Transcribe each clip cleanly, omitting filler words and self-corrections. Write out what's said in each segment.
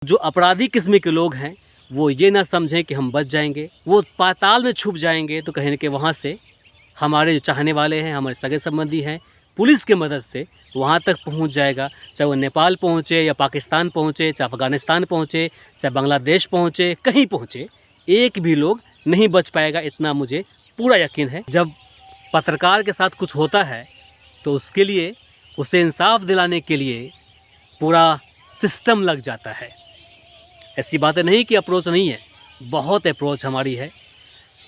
जो अपराधी किस्म के लोग हैं वो ये ना समझें कि हम बच जाएंगे, वो पाताल में छुप जाएंगे तो कहीं न कहीं वहाँ से हमारे जो चाहने वाले हैं, हमारे सगे संबंधी हैं, पुलिस की मदद से वहाँ तक पहुँच जाएगा। चाहे वो नेपाल पहुँचे या पाकिस्तान पहुँचे, चाहे अफ़गानिस्तान पहुँचे, चाहे बांग्लादेश पहुँचे, कहीं पहुँचे, एक भी लोग नहीं बच पाएगा, इतना मुझे पूरा यकीन है। जब पत्रकार के साथ कुछ होता है तो उसके लिए, उसे इंसाफ दिलाने के लिए पूरा सिस्टम लग जाता है। ऐसी बातें नहीं कि अप्रोच नहीं है, बहुत अप्रोच हमारी है।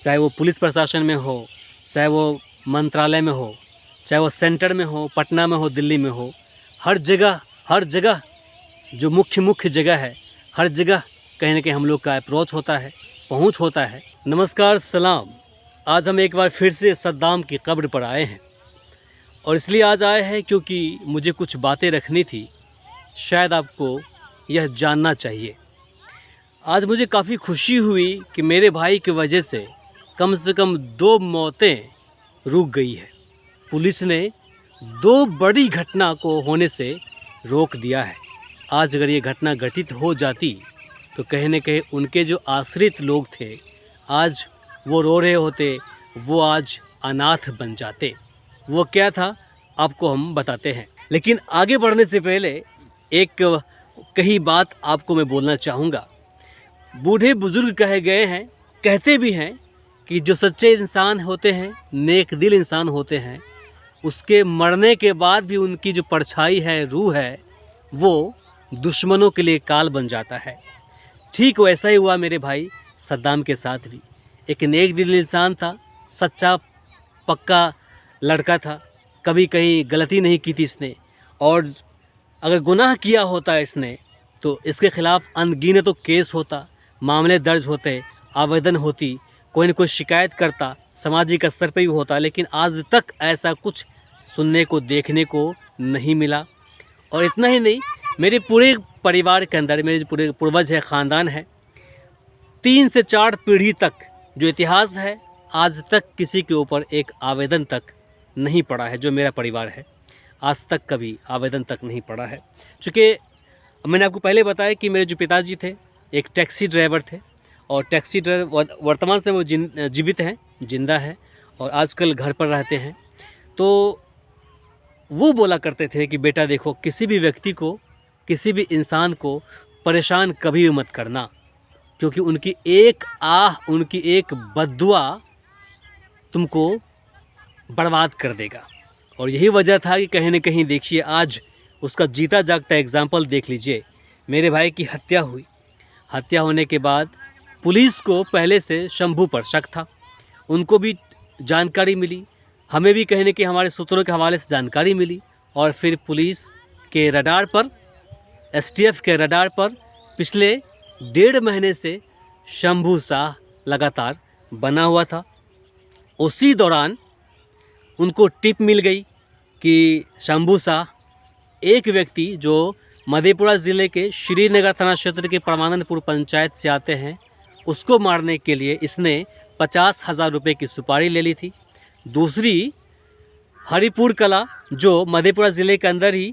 चाहे वो पुलिस प्रशासन में हो, चाहे वो मंत्रालय में हो, चाहे वो सेंटर में हो, पटना में हो, दिल्ली में हो, हर जगह जो मुख्य जगह है, हर जगह कहीं ना कहीं हम लोग का अप्रोच होता है, पहुंच होता है। नमस्कार, सलाम। आज हम एक बार फिर से सद्दाम की कब्र पर आए हैं और इसलिए आज आए हैं क्योंकि मुझे कुछ बातें रखनी थी, शायद आपको यह जानना चाहिए। आज मुझे काफ़ी खुशी हुई कि मेरे भाई की वजह से कम 2 मौतें रुक गई है। पुलिस ने 2 बड़ी घटना को होने से रोक दिया है। आज अगर ये घटना घटित हो जाती तो कहीं न कहीं उनके जो आश्रित लोग थे, आज वो रो रहे होते, वो आज अनाथ बन जाते। वो क्या था आपको हम बताते हैं, लेकिन आगे बढ़ने से पहले एक कही बात आपको मैं बोलना चाहूँगा। बूढ़े बुजुर्ग कहे गए हैं, कहते भी हैं कि जो सच्चे इंसान होते हैं, नेक दिल इंसान होते हैं, उसके मरने के बाद भी उनकी जो परछाई है, रूह है, वो दुश्मनों के लिए काल बन जाता है। ठीक वैसा ही हुआ मेरे भाई सद्दाम के साथ भी। एक नेक दिल इंसान था, सच्चा पक्का लड़का था, कभी कहीं गलती नहीं की थी इसने, और अगर गुनाह किया होता इसने तो इसके ख़िलाफ़ अनगिनत केस होता, मामले दर्ज होते, आवेदन होती, कोई न कोई शिकायत करता, सामाजिक स्तर पर भी होता, लेकिन आज तक ऐसा कुछ सुनने को, देखने को नहीं मिला। और इतना ही नहीं, मेरे पूरे परिवार के अंदर, मेरे जो पूरे पूर्वज है, ख़ानदान है, 3 से 4 पीढ़ी तक जो इतिहास है, आज तक किसी के ऊपर एक आवेदन तक नहीं पड़ा है। जो मेरा परिवार है, आज तक कभी आवेदन तक नहीं पड़ा है। चूँकि मैंने आपको पहले बताया कि मेरे जो पिताजी थे एक टैक्सी ड्राइवर थे, और टैक्सी ड्राइवर वर्तमान से वो जीवित हैं, जिंदा है, और आजकल घर पर रहते हैं। तो वो बोला करते थे कि बेटा देखो, किसी भी व्यक्ति को, किसी भी इंसान को परेशान कभी भी मत करना, क्योंकि उनकी एक आह, उनकी एक बद्दुआ तुमको बर्बाद कर देगा। और यही वजह था कि कहीं न कहीं देखिए, आज उसका जीता जागता एग्जाम्पल देख लीजिए। मेरे भाई की हत्या हुई, हत्या होने के बाद पुलिस को पहले से शंभू पर शक था, उनको भी जानकारी मिली, हमें भी कहीं न कहीं हमारे सूत्रों के हवाले से जानकारी मिली, और फिर पुलिस के रडार पर, एसटीएफ के रडार पर पिछले 1.5 महीने से शंभू शाह लगातार बना हुआ था। उसी दौरान उनको टिप मिल गई कि शंभू शाह, एक व्यक्ति जो मधेपुरा ज़िले के श्रीनगर थाना क्षेत्र के परमानंदपुर पंचायत से आते हैं, उसको मारने के लिए इसने 50,000 रुपये की सुपारी ले ली थी। दूसरी, हरिपुर कला, जो मधेपुरा ज़िले के अंदर ही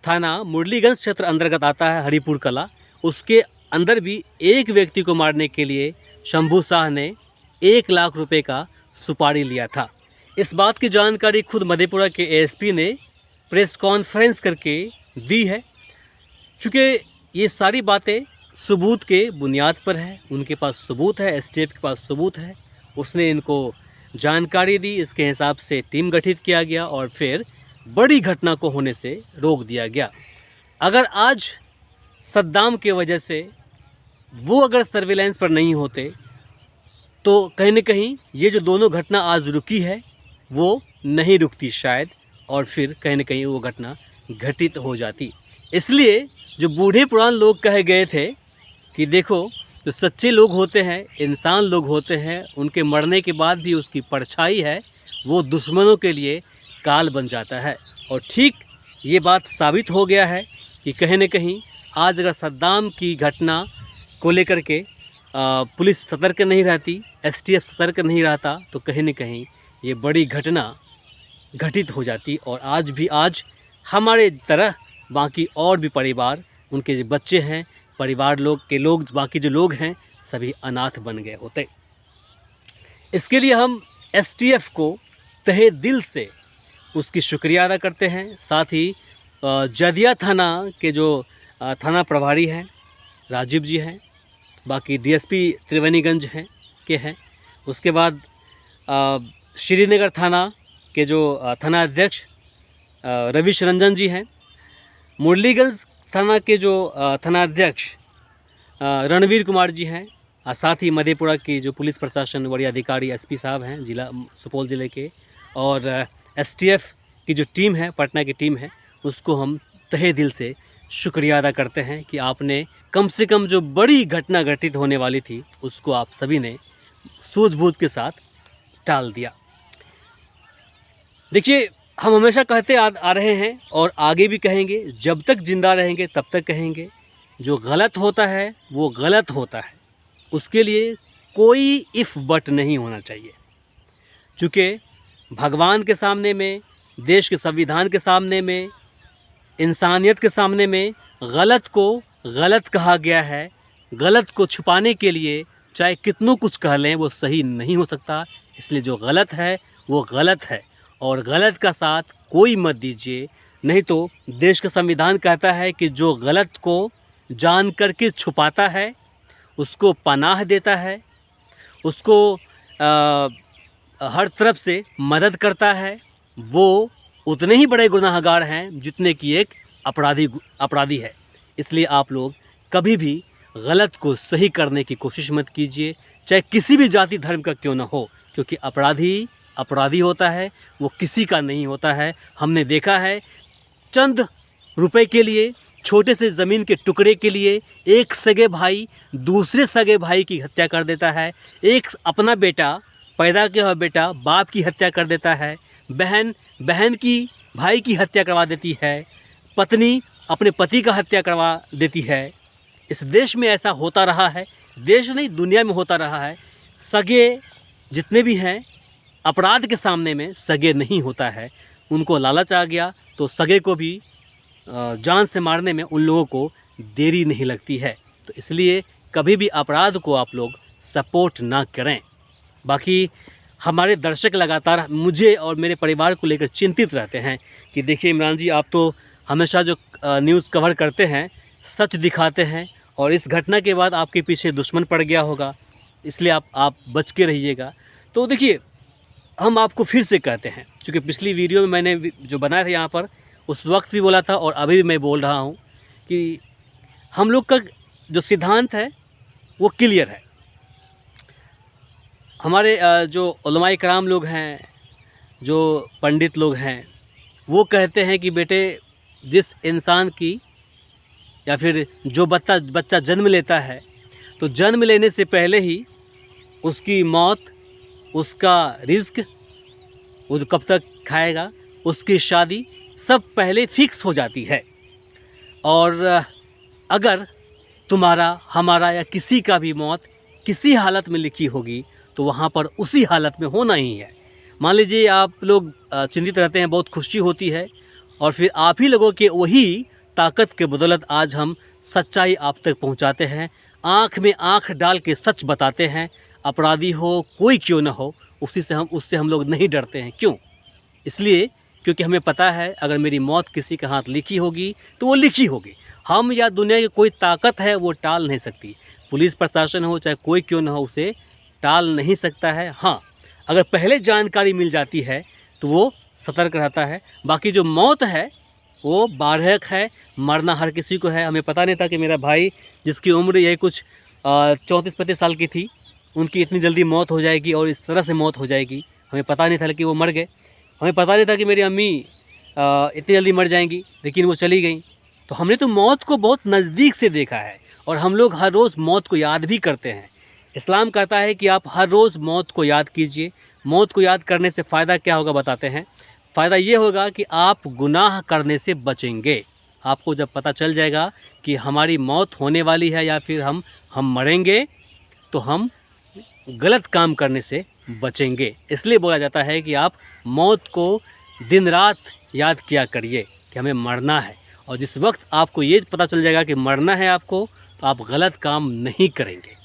थाना मुरलीगंज क्षेत्र अंतर्गत आता है, हरिपुर कला, उसके अंदर भी एक व्यक्ति को मारने के लिए शंभू शाह ने 1 लाख रुपये का सुपारी लिया था। इस बात की जानकारी खुद मधेपुरा के एएसपी ने प्रेस कॉन्फ्रेंस करके दी है। चूँकि ये सारी बातें सबूत के बुनियाद पर है, उनके पास सबूत है, एसटीएफ के पास सबूत है, उसने इनको जानकारी दी, इसके हिसाब से टीम गठित किया गया और फिर बड़ी घटना को होने से रोक दिया गया। अगर आज सद्दाम के वजह से वो अगर सर्विलांस पर नहीं होते तो कहीं न कहीं ये जो दोनों घटना आज रुकी है वो नहीं रुकती शायद, और फिर कहीं न कहीं वो घटना घटित हो जाती। इसलिए जो बूढ़े पुरान लोग कहे गए थे कि देखो, जो सच्चे लोग होते हैं, इंसान लोग होते हैं, उनके मरने के बाद भी उसकी परछाई है, वो दुश्मनों के लिए काल बन जाता है। और ठीक ये बात साबित हो गया है कि कहीं न कहीं आज अगर सद्दाम की घटना को लेकर के पुलिस सतर्क नहीं रहती, एसटीएफ सतर्क नहीं रहता, तो कहीं न कहीं ये बड़ी घटना घटित हो जाती। और आज हमारे तरह बाकी और भी परिवार, उनके जो बच्चे हैं, परिवार लोग बाकी जो लोग हैं सभी अनाथ बन गए होते। इसके लिए हम एसटीएफ को तहे दिल से उसकी शुक्रिया अदा करते हैं। साथ ही जदिया थाना के जो थाना प्रभारी हैं राजीव जी हैं, बाकी डीएसपी त्रिवेणीगंज हैं। उसके बाद श्रीनगर थाना के जो थाना अध्यक्ष रविश रंजन जी हैं, मुरलीगंज थाना के जो थाना अध्यक्ष रणवीर कुमार जी हैं, साथ ही मधेपुरा की जो पुलिस प्रशासन वरीय अधिकारी एसपी साहब हैं जिला सुपौल ज़िले के, और एसटीएफ की जो टीम है पटना की टीम है, उसको हम तहे दिल से शुक्रिया अदा करते हैं कि आपने कम से कम जो बड़ी घटना घटित होने वाली थी उसको आप सभी ने सूझबूझ के साथ टाल दिया। देखिए, हम हमेशा कहते आ रहे हैं और आगे भी कहेंगे, जब तक जिंदा रहेंगे तब तक कहेंगे, जो गलत होता है वो गलत होता है, उसके लिए कोई इफ़ बट नहीं होना चाहिए। चूँकि भगवान के सामने में, देश के संविधान के सामने में, इंसानियत के सामने में गलत को गलत कहा गया है। गलत को छुपाने के लिए चाहे कितनों कुछ कह लें वो सही नहीं हो सकता। इसलिए जो गलत है वो गलत है और गलत का साथ कोई मत दीजिए, नहीं तो देश का संविधान कहता है कि जो गलत को जान करके छुपाता है उसको पनाह देता है, उसको हर तरफ से मदद करता है, वो उतने ही बड़े गुनाहगार हैं जितने कि एक अपराधी है। इसलिए आप लोग कभी भी गलत को सही करने की कोशिश मत कीजिए, चाहे किसी भी जाति धर्म का क्यों ना हो, क्योंकि अपराधी होता है, वो किसी का नहीं होता है। हमने देखा है चंद रुपए के लिए, छोटे से ज़मीन के टुकड़े के लिए एक सगे भाई दूसरे सगे भाई की हत्या कर देता है। एक अपना बेटा, पैदा किया हुआ बेटा बाप की हत्या कर देता है। बहन की भाई की हत्या करवा देती है। पत्नी अपने पति का हत्या करवा देती है। इस देश में ऐसा होता रहा है, देश नहीं दुनिया में होता रहा है। सगे जितने भी हैं अपराध के सामने में सगे नहीं होता है। उनको लालच आ गया तो सगे को भी जान से मारने में उन लोगों को देरी नहीं लगती है। तो इसलिए कभी भी अपराध को आप लोग सपोर्ट ना करें। बाकी हमारे दर्शक लगातार मुझे और मेरे परिवार को लेकर चिंतित रहते हैं कि देखिए इमरान जी, आप तो हमेशा जो न्यूज़ कवर करते हैं सच दिखाते हैं और इस घटना के बाद आपके पीछे दुश्मन पड़ गया होगा, इसलिए आप बच के रहिएगा। तो देखिए, हम आपको फिर से कहते हैं, क्योंकि पिछली वीडियो में मैंने जो बनाया था यहाँ पर उस वक्त भी बोला था और अभी भी मैं बोल रहा हूँ कि हम लोग का जो सिद्धांत है वो क्लियर है। हमारे जो उलमाए कराम लोग हैं, जो पंडित लोग हैं, वो कहते हैं कि बेटे, जिस इंसान की या फिर जो बच्चा जन्म लेता है तो जन्म लेने से पहले ही उसकी मौत, उसका रिस्क, वो जो कब तक खाएगा, उसकी शादी सब पहले फिक्स हो जाती है। और अगर तुम्हारा, हमारा या किसी का भी मौत किसी हालत में लिखी होगी तो वहाँ पर उसी हालत में होना ही है। मान लीजिए आप लोग चिंतित रहते हैं, बहुत खुशी होती है और फिर आप ही लोगों के वही ताकत के बदौलत आज हम सच्चाई आप तक पहुँचाते हैं, आँख में आँख डाल के सच बताते हैं। अपराधी हो कोई क्यों ना हो, उससे हम लोग नहीं डरते हैं। क्यों? इसलिए क्योंकि हमें पता है अगर मेरी मौत किसी के हाथ लिखी होगी तो वो लिखी होगी। हम या दुनिया की कोई ताकत है वो टाल नहीं सकती। पुलिस प्रशासन हो चाहे कोई क्यों ना हो, उसे टाल नहीं सकता है। हाँ, अगर पहले जानकारी मिल जाती है तो वो सतर्क रहता है। बाकी जो मौत है वो बारहक है, मरना हर किसी को है। हमें पता नहीं था कि मेरा भाई, जिसकी उम्र यही कुछ 34-35 साल की थी, उनकी इतनी जल्दी मौत हो जाएगी और इस तरह से मौत हो जाएगी। हमें पता नहीं था कि वो मर गए। हमें पता नहीं था कि मेरी अम्मी इतनी जल्दी मर जाएंगी, लेकिन वो चली गई। तो हमने तो मौत को बहुत नज़दीक से देखा है और हम लोग हर रोज़ मौत को याद भी करते हैं। इस्लाम कहता है कि आप हर रोज़ मौत को याद कीजिए। मौत को याद करने से फ़ायदा क्या होगा बताते हैं। फ़ायदा ये होगा कि आप गुनाह करने से बचेंगे। आपको जब पता चल जाएगा कि हमारी मौत होने वाली है या फिर हम मरेंगे, तो हम गलत काम करने से बचेंगे। इसलिए बोला जाता है कि आप मौत को दिन रात याद किया करिए कि हमें मरना है। और जिस वक्त आपको ये पता चल जाएगा कि मरना है आपको, तो आप गलत काम नहीं करेंगे।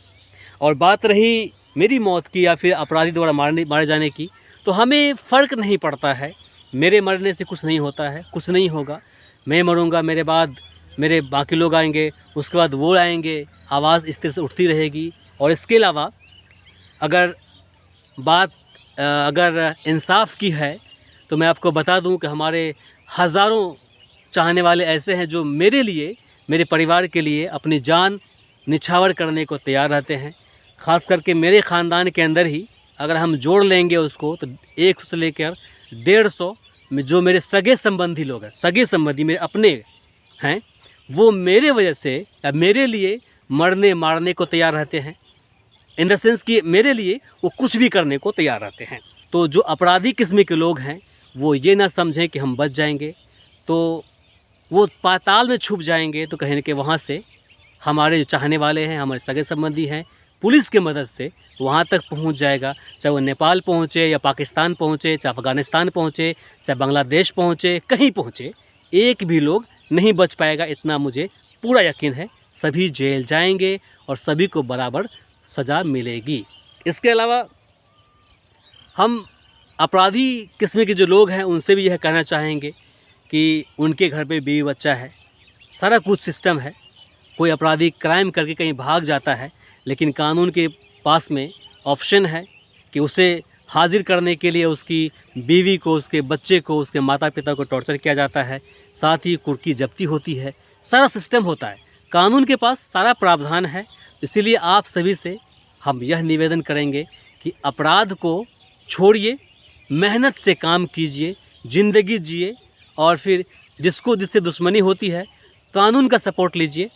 और बात रही मेरी मौत की या फिर अपराधी द्वारा मारे जाने की, तो हमें फ़र्क नहीं पड़ता है। मेरे मरने से कुछ नहीं होता है, कुछ नहीं होगा। मैं मरूंगा, मेरे बाद मेरे बाकी लोग आएंगे, उसके बाद वो आएंगे, आवाज़ इस तरह से उठती रहेगी। और इसके अलावा अगर बात अगर इंसाफ की है तो मैं आपको बता दूं कि हमारे हज़ारों चाहने वाले ऐसे हैं जो मेरे लिए, मेरे परिवार के लिए अपनी जान निछावर करने को तैयार रहते हैं। ख़ास करके मेरे ख़ानदान के अंदर ही अगर हम जोड़ लेंगे उसको तो 100 से लेकर 150 में जो मेरे सगे संबंधी लोग हैं, सगे संबंधी मेरे अपने हैं, वो मेरे वजह से या मेरे लिए मरने मारने को तैयार रहते हैं। इन द सेंस कि मेरे लिए वो कुछ भी करने को तैयार रहते हैं। तो जो अपराधी किस्म के लोग हैं वो ये ना समझें कि हम बच जाएंगे, तो वो पाताल में छुप जाएंगे, तो कहीं न कहीं वहाँ से हमारे जो चाहने वाले हैं, हमारे सगे संबंधी हैं, पुलिस की मदद से वहाँ तक पहुँच जाएगा। चाहे वो नेपाल पहुँचे या पाकिस्तान पहुँचे, चाहे अफ़गानिस्तान पहुँचे, चाहे बांग्लादेश पहुँचे, कहीं पहुँचे, एक भी लोग नहीं बच पाएगा, इतना मुझे पूरा यकीन है। सभी जेल जाएंगे और सभी को बराबर सज़ा मिलेगी। इसके अलावा हम अपराधी किस्म के जो लोग हैं उनसे भी यह कहना चाहेंगे कि उनके घर पे बीवी बच्चा है, सारा कुछ सिस्टम है। कोई अपराधी क्राइम करके कहीं भाग जाता है, लेकिन कानून के पास में ऑप्शन है कि उसे हाजिर करने के लिए उसकी बीवी को, उसके बच्चे को, उसके माता पिता को टॉर्चर किया जाता है, साथ ही कुर्की जब्ती होती है, सारा सिस्टम होता है। कानून के पास सारा प्रावधान है। इसीलिए आप सभी से हम यह निवेदन करेंगे कि अपराध को छोड़िए, मेहनत से काम कीजिए, ज़िंदगी जिए, और फिर जिससे दुश्मनी होती है कानून का सपोर्ट लीजिए,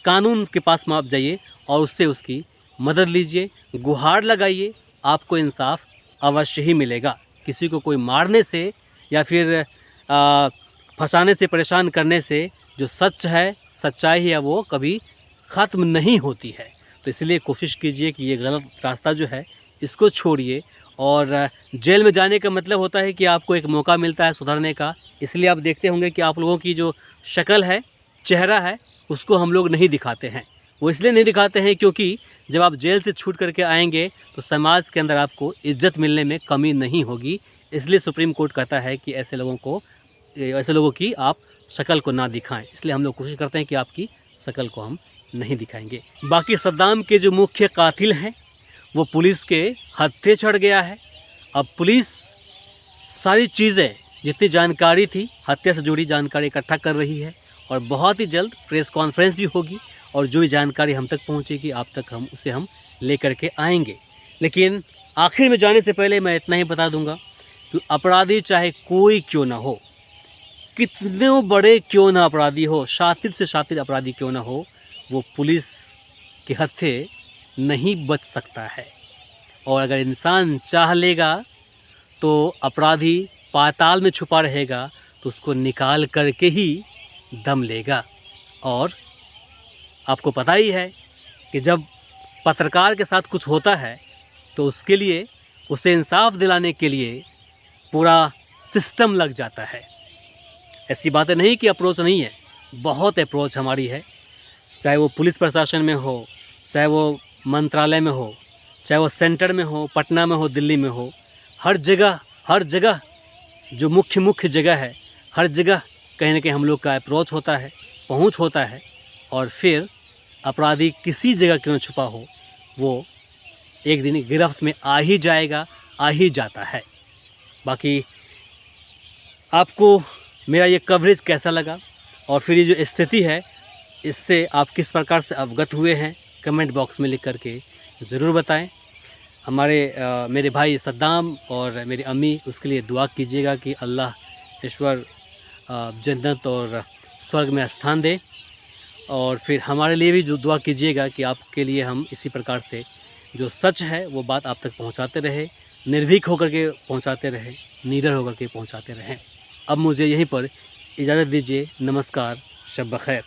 कानून के पास में आप जाइए और उससे उसकी मदद लीजिए, गुहार लगाइए, आपको इंसाफ अवश्य ही मिलेगा। किसी को कोई मारने से या फिर फंसाने से, परेशान करने से जो सच है, सच्चाई है, वो कभी ख़त्म नहीं होती है। तो इसलिए कोशिश कीजिए कि ये गलत रास्ता जो है इसको छोड़िए। और जेल में जाने का मतलब होता है कि आपको एक मौका मिलता है सुधरने का। इसलिए आप देखते होंगे कि आप लोगों की जो शक्ल है, चेहरा है, उसको हम लोग नहीं दिखाते हैं। वो इसलिए नहीं दिखाते हैं क्योंकि जब आप जेल से छूट करके आएंगे तो समाज के अंदर आपको इज्जत मिलने में कमी नहीं होगी। इसलिए सुप्रीम कोर्ट कहता है कि ऐसे लोगों की आप शक्ल को ना दिखाएं। इसलिए हम लोग कोशिश करते हैं कि आपकी शक्ल को हम नहीं दिखाएंगे। बाकी सद्दाम के जो मुख्य कातिल हैं वो पुलिस के हत्थे चढ़ गया है। अब पुलिस सारी चीज़ें, जितनी जानकारी थी, हत्या से जुड़ी जानकारी इकट्ठा कर रही है और बहुत ही जल्द प्रेस कॉन्फ्रेंस भी होगी और जो भी जानकारी हम तक पहुंचेगी आप तक हम उसे लेकर के आएंगे। लेकिन आखिर में जाने से पहले मैं इतना ही बता दूंगा कि अपराधी चाहे कोई क्यों ना हो, कितने बड़े क्यों ना अपराधी हो, शातिर से शातिर अपराधी क्यों ना हो, वो पुलिस के हत्थे नहीं बच सकता है। और अगर इंसान चाह लेगा तो अपराधी पाताल में छुपा रहेगा तो उसको निकाल करके ही दम लेगा। और आपको पता ही है कि जब पत्रकार के साथ कुछ होता है तो उसके लिए, उसे इंसाफ दिलाने के लिए पूरा सिस्टम लग जाता है। ऐसी बातें नहीं कि अप्रोच नहीं है, बहुत अप्रोच हमारी है। चाहे वो पुलिस प्रशासन में हो, चाहे वो मंत्रालय में हो, चाहे वो सेंटर में हो, पटना में हो, दिल्ली में हो, हर जगह जो मुख्य जगह है, हर जगह कहीं ना कहीं हम लोग का अप्रोच होता है, पहुंच होता है। और फिर अपराधी किसी जगह क्यों न छुपा हो, वो एक दिन गिरफ्त में आ ही जाएगा, आ ही जाता है। बाकी आपको मेरा ये कवरेज कैसा लगा और फिर ये जो स्थिति है इससे आप किस प्रकार से अवगत हुए हैं, कमेंट बॉक्स में लिख करके ज़रूर बताएं। मेरे भाई सद्दाम और मेरी अम्मी, उसके लिए दुआ कीजिएगा कि अल्लाह ईश्वर जन्नत और स्वर्ग में स्थान दे। और फिर हमारे लिए भी जो दुआ कीजिएगा कि आपके लिए हम इसी प्रकार से जो सच है वो बात आप तक पहुंचाते रहे, निर्भीक होकर के पहुंचाते रहे, निडर होकर के पहुंचाते रहें। अब मुझे यहीं पर इजाज़त दीजिए। नमस्कार, शब बख़ैर।